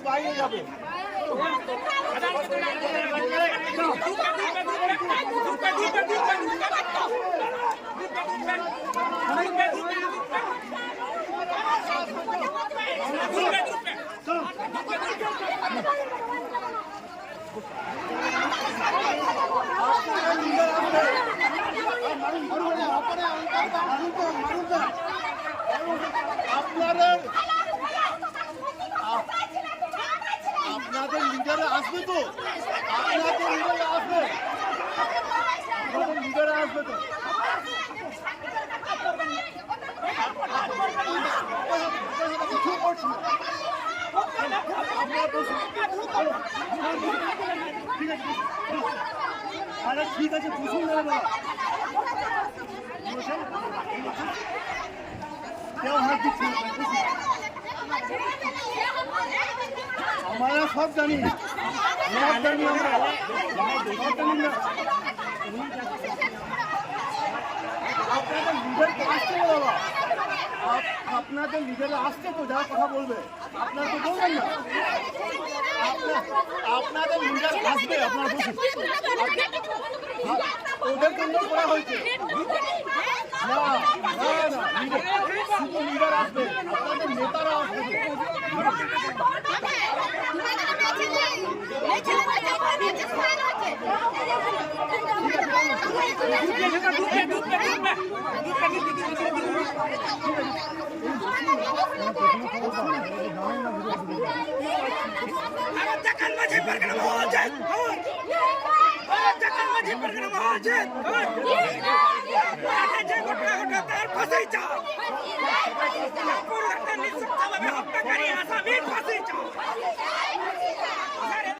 বাইরে যাবে আপনাদের লিডারে আসবে তো আপনাদের লিডারে আসবে লিডারে আসবে তো কিছু করছি আরে ঠিক আছে বুঝুন না বাবা কেউ হাত দিচ্ছে আমরা সব জানি আমরা আপনাদের লিডারকে আসছে না বাবা আপনাদের লিডারে আসছে তো যারা কথা বলবে আপনার তো বলবেন না আপনাদের লিডার আসবে আপনার ওদের জন্য করা হয়েছে না শুধু লিডার আসবে আপনাদের নেতারা আসবে